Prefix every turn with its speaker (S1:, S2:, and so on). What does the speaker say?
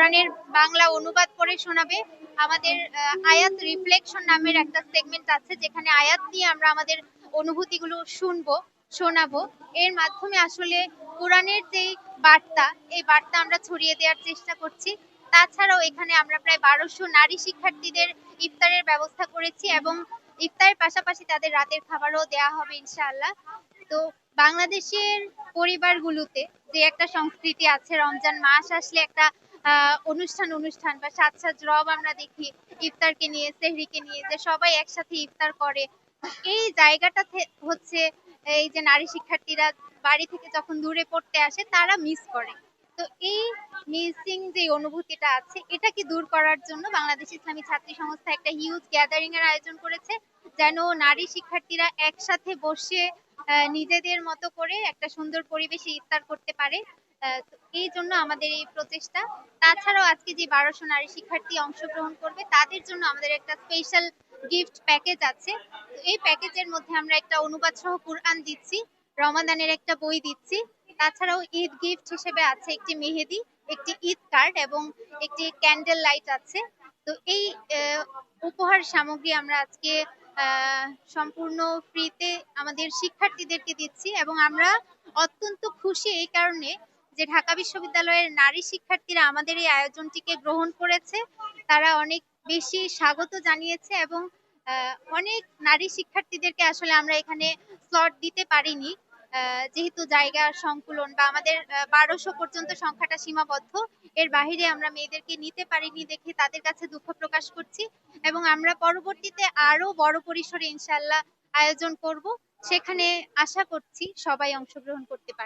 S1: কোরআনের বাংলা অনুবাদ করে শোনাবে। আমাদের আয়াত রিফ্লেকশন নামের একটা সেগমেন্ট আছে, যেখানে আয়াত নিয়ে আমরা আমাদের অনুভূতিগুলো শুনবো, শোনাবো। এর মাধ্যমে আসলে কোরআনের যেই বার্তা, এই বার্তা আমরা ছড়িয়ে দেওয়ার চেষ্টা করছি। তাছাড়াও এখানে আমরা প্রায় 1200 নারী শিক্ষার্থীদের ইফতারের ব্যবস্থা করেছি, এবং ইফতারের পাশাপাশি তাদের রাতের খাবারও দেয়া হবে ইনশাআল্লাহ। তো বাংলাদেশের পরিবারগুলোতে যে একটা সংস্কৃতি আছে, রমজান মাস আসলে একটা অনুষ্ঠান বা সাজ সাজ রব আমরা দেখি ইফতারকে নিয়ে, সেহরিকে নিয়ে, যে সবাই একসাথে ইফতার করে। এই জায়গাটা হচ্ছে এই যে নারী শিক্ষার্থীরা বাড়ি থেকে যখন দূরে পড়তে আসে তারা মিস করে। তো এই মিসিং যে অনুভূতিটা আছে, এটাকে দূর করার জন্য বাংলাদেশ ইসলামী ছাত্রী সংস্থা একটা হিউজ গ্যাদারিং এর আয়োজন করেছে, যেন নারী শিক্ষার্থীরা একসাথে বসে নিজেদের মতো করে একটা সুন্দর পরিবেশে ইফতার করতে পারে। তো এই জন্য আমাদের এই প্রচেষ্টা। তাছাড়াও আজকে যে 1200 নারী শিক্ষার্থী অংশগ্রহণ করবে তাদের জন্য আমাদের একটা স্পেশাল গিফট প্যাকেজ আছে। তো এই প্যাকেজের মধ্যে আমরা একটা অনুবাদ সহ কুরআন দিচ্ছি, রমাদানের একটা বই দিচ্ছি। তাছাড়াও ঈদ গিফট হিসেবে আছে একটি মেহেদি, একটি ঈদ কার্ড এবং একটি ক্যান্ডেল লাইট আছে। তো এই আহ, উপহার সামগ্রী আমরা আজকে আহ, সম্পূর্ণ ফ্রিতে আমাদের শিক্ষার্থীদেরকে দিচ্ছি, এবং আমরা অত্যন্ত খুশি এই কারণে যে ঢাকা বিশ্ববিদ্যালয়ের নারী শিক্ষার্থীরা আমাদের এই আয়োজনটিকে গ্রহণ করেছে। তারা অনেক বেশি স্বাগত জানিয়েছে, এবং অনেক নারী শিক্ষার্থীদেরকে আসলে আমরা এখানে স্লট দিতে পারিনি, যেহেতু জায়গার সংকুলন বা আমাদের 1200 পর্যন্ত সংখ্যাটা সীমাবদ্ধ। এর বাহিরে আমরা মেয়েদেরকে নিতে পারিনি দেখে তাদের কাছে দুঃখ প্রকাশ করছি, এবং আমরা পরবর্তীতে আরো বড় পরিসরে ইনশাল্লাহ আয়োজন করব। সেখানে আশা করছি সবাই অংশগ্রহণ করতে পারবে।